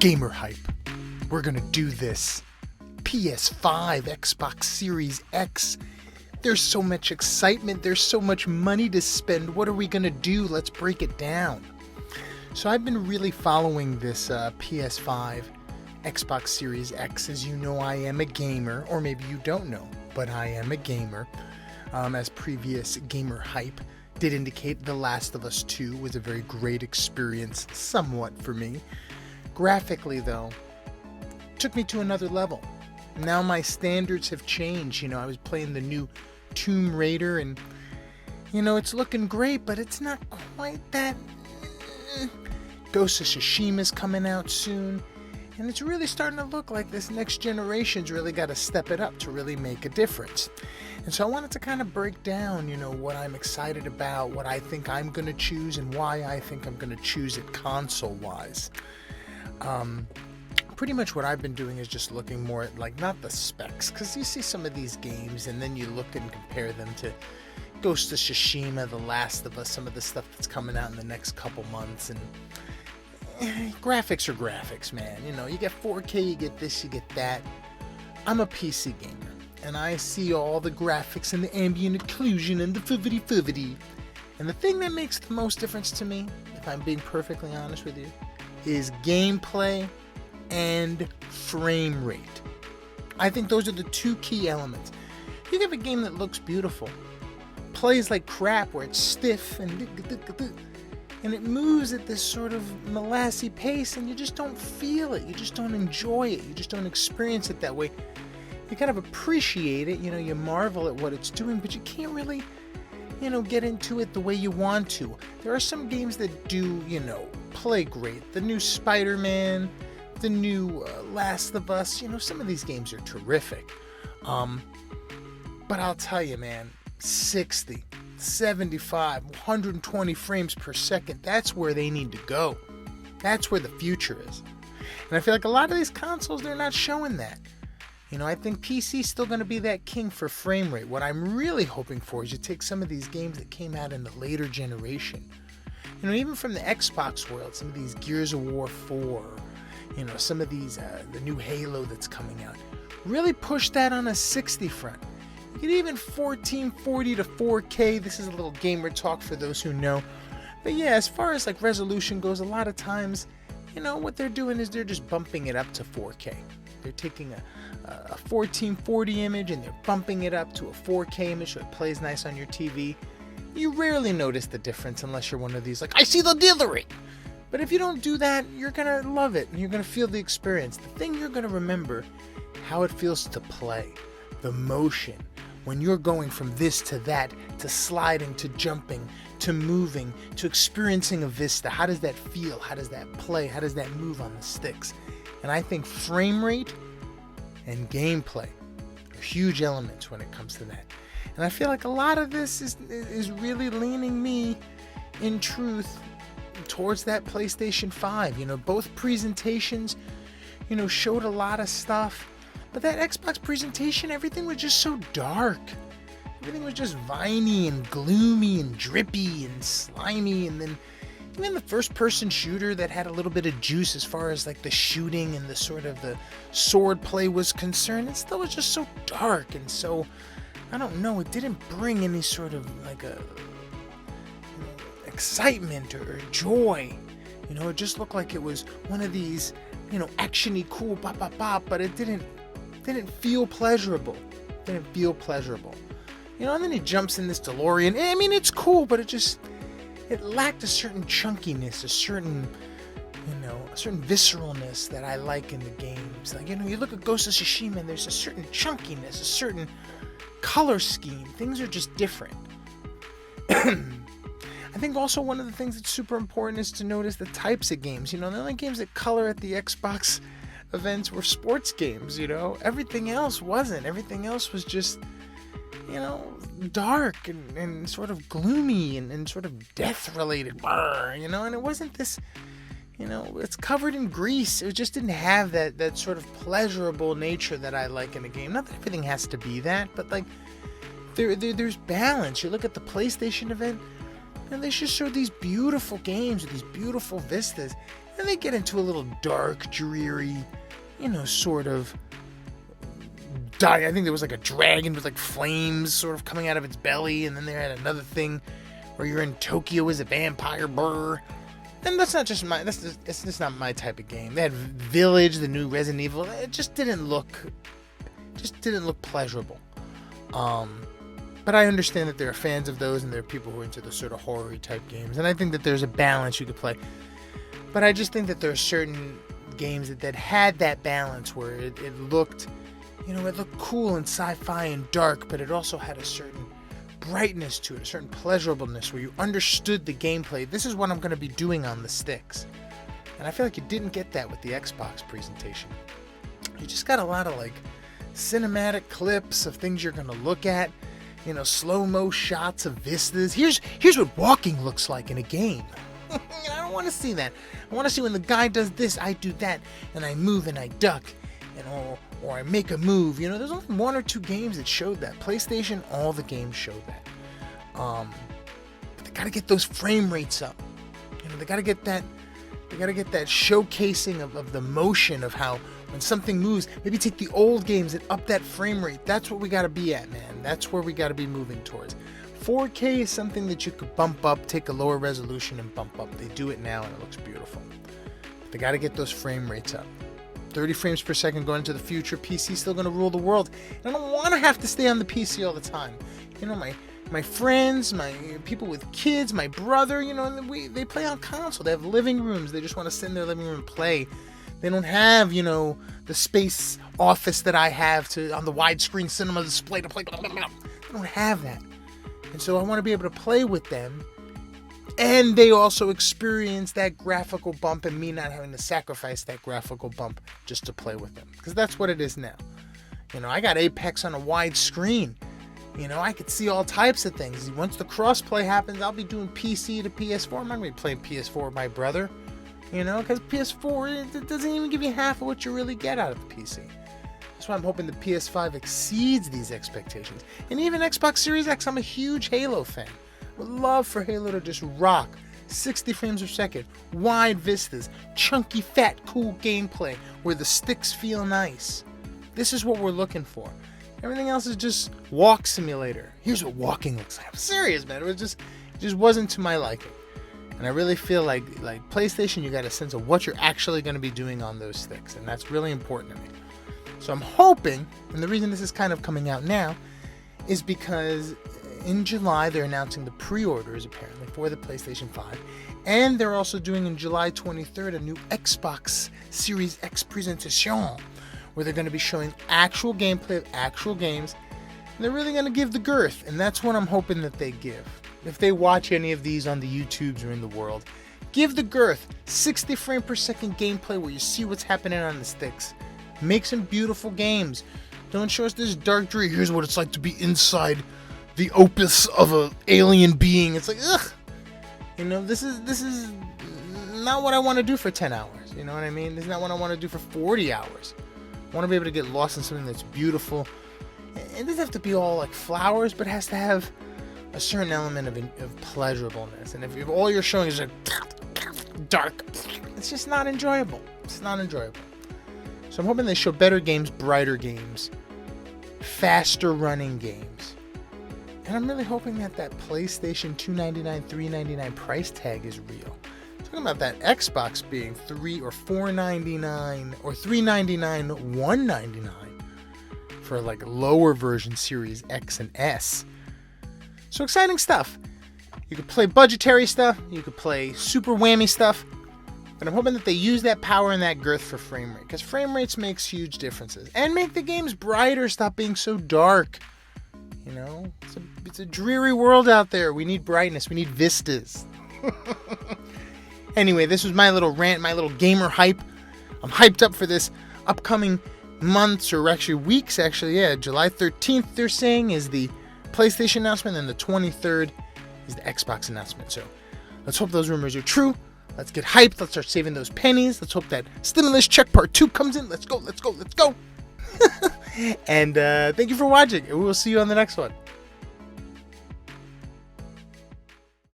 Gamer hype. We're gonna do this. PS5, Xbox Series X. There's so much excitement. There's so much money to spend. What are we gonna do? Let's break it down. So I've been really following this PS5, Xbox Series X. As you know, I am a gamer, or maybe you don't know, but I am a gamer. As previous gamer hype did indicate, The Last of Us 2 was a very great experience, somewhat for me. Graphically, though, took me to another level. Now my standards have changed. I was playing the new Tomb Raider, and it's looking great, but it's not quite that. Ghost of Tsushima's coming out soon, and it's really starting to look like this next generation's really got to step it up to really make a difference. And so I wanted to kind of break down, what I'm excited about, what I think I'm going to choose, and why I think I'm going to choose it console-wise. Pretty much what I've been doing is just looking more at, not the specs, because you see some of these games, and then you look and compare them to Ghost of Tsushima, The Last of Us, some of the stuff that's coming out in the next couple months, and graphics are graphics, man. You get 4K, you get this, you get that. I'm a PC gamer, and I see all the graphics and the ambient occlusion and the fibbity. And the thing that makes the most difference to me, if I'm being perfectly honest with you, is gameplay and frame rate. I think those are the two key elements. You have a game that looks beautiful, plays like crap where it's stiff and it moves at this sort of molassy pace, and you just don't feel it. You just don't enjoy it. You just don't experience it that way. You kind of appreciate it, you marvel at what it's doing, but you can't really, get into it the way you want to. There are some games that do, play great. The new Spider-Man, the new Last of Us, some of these games are terrific. But I'll tell you, man, 60, 75, 120 frames per second, that's where they need to go. That's where the future is. And I feel like a lot of these consoles, they're not showing that. I think PC's still going to be that king for frame rate. What I'm really hoping for is you take some of these games that came out in the later generation. Even from the Xbox world, some of these Gears of War 4, some of these, the new Halo that's coming out, really push that on a 60 front. You get even 1440 to 4K. This is a little gamer talk for those who know. But yeah, as far as resolution goes, a lot of times, what they're doing is they're just bumping it up to 4K. They're taking a 1440 image and they're bumping it up to a 4K image so it plays nice on your TV. You rarely notice the difference unless you're one of these I see the dillery. But if you don't do that, you're going to love it and you're going to feel the experience. The thing you're going to remember, how it feels to play, the motion, when you're going from this to that, to sliding, to jumping, to moving, to experiencing a vista. How does that feel? How does that play? How does that move on the sticks? And I think frame rate and gameplay are huge elements when it comes to that. And I feel like a lot of this is really leaning me, in truth, towards that PlayStation 5. Both presentations, showed a lot of stuff. But that Xbox presentation, everything was just so dark. Everything was just viney and gloomy and drippy and slimy. And then even the first-person shooter that had a little bit of juice as far as the shooting and the sort of the sword play was concerned, it still was just so dark and so, I don't know, it didn't bring any sort of excitement or joy. It just looked like it was one of these, action-y, cool, bop, but it didn't feel pleasurable. And then he jumps in this DeLorean. I mean, it's cool, but it lacked a certain chunkiness, a certain visceralness that I like in the games. You look at Ghost of Tsushima and there's a certain chunkiness, a certain color scheme. Things are just different. I think also one of the things that's super important is to notice the types of games. The only games that color at the Xbox events were sports games, Everything else wasn't. Everything else was just, dark and sort of gloomy and sort of death-related, and it wasn't this, it's covered in grease. It just didn't have that sort of pleasurable nature that I like in a game. Not that everything has to be that, but there's balance. You look at the PlayStation event, And they just show these beautiful games with these beautiful vistas. And they get into a little dark, dreary, sort of... I think there was like a dragon with like flames sort of coming out of its belly. And then they had another thing where you're in Tokyo as a vampire. Brr. And that's just not my type of game. They had Village, the new Resident Evil. It just didn't look pleasurable. But I understand that there are fans of those, and there are people who are into the sort of horror type games. And I think that there's a balance you could play. But I just think that there are certain games that had that balance where it looked, it looked cool and sci-fi and dark, but it also had a certain brightness to it, a certain pleasurableness where you understood the gameplay. This is what I'm going to be doing on the sticks. And I feel like you didn't get that with the Xbox presentation. You just got a lot of like cinematic clips of things you're going to look at, slow-mo shots of vistas. Here's what walking looks like in a game. I don't want to see that. I want to see when the guy does this, I do that, and I move and I duck, or I make a move. There's only one or two games that showed that. PlayStation, all the games showed that. But they gotta get those frame rates up. They gotta get that showcasing of the motion of how when something moves. Maybe take the old games and up that frame rate. That's what we gotta be at, man. That's where we gotta be moving towards. 4K is something that you could bump up, take a lower resolution and bump up. They do it now and it looks beautiful. But they gotta get those frame rates up. 30 frames per second going into the future. PC still going to rule the world. And I don't want to have to stay on the PC all the time. My friends, my people with kids, my brother, they play on console. They have living rooms. They just want to sit in their living room and play. They don't have, the space office that I have on the widescreen cinema display to play. They don't have that. And so I want to be able to play with them. And they also experience that graphical bump and me not having to sacrifice that graphical bump just to play with them. Because that's what it is now. I got Apex on a wide screen. I could see all types of things. Once the crossplay happens, I'll be doing PC to PS4. I'm not going to be playing PS4 with my brother. Because PS4, it doesn't even give you half of what you really get out of the PC. That's why I'm hoping the PS5 exceeds these expectations. And even Xbox Series X, I'm a huge Halo fan. Would love for Halo to just rock. 60 frames per second, wide vistas, chunky, fat, cool gameplay where the sticks feel nice. This is what we're looking for. Everything else is just walk simulator. Here's what walking looks like. I'm serious, man. It just wasn't to my liking. And I really feel like PlayStation, you got a sense of what you're actually going to be doing on those sticks. And that's really important to me. So I'm hoping, and the reason this is kind of coming out now, is because in July, they're announcing the pre-orders, apparently, for the PlayStation 5. And they're also doing, on July 23rd, a new Xbox Series X presentation, where they're going to be showing actual gameplay of actual games. And they're really going to give the girth, and that's what I'm hoping that they give. If they watch any of these on the YouTubes or in the world, give the girth. 60 frame per second gameplay where you see what's happening on the sticks. Make some beautiful games. Don't show us this dark dream. Here's what it's like to be inside the opus of an alien being. It's like, ugh. This is not what I want to do for 10 hours. You know what I mean? This is not what I want to do for 40 hours. I want to be able to get lost in something that's beautiful. It doesn't have to be all like flowers, but it has to have a certain element of pleasurableness. And if all you're showing is like dark, it's just not enjoyable. It's not enjoyable. So I'm hoping they show better games, brighter games, faster running games. And I'm really hoping that PlayStation $299, $399 price tag is real. I'm talking about that Xbox being $3 or $499 or $399, $199 for like lower version Series X and S. So exciting stuff. You could play budgetary stuff. You could play super whammy stuff. But I'm hoping that they use that power and that girth for frame rate. Because frame rates makes huge differences. And make the games brighter. Stop being so dark. It's a dreary world out there. We need brightness. We need vistas. Anyway, this was my little rant, my little gamer hype. I'm hyped up for this upcoming months, or actually weeks, Yeah, July 13th, they're saying, is the PlayStation announcement, and the 23rd is the Xbox announcement. So let's hope those rumors are true. Let's get hyped. Let's start saving those pennies. Let's hope that Stimulus Check Part 2 comes in. Let's go. And thank you for watching. And we will see you on the next one.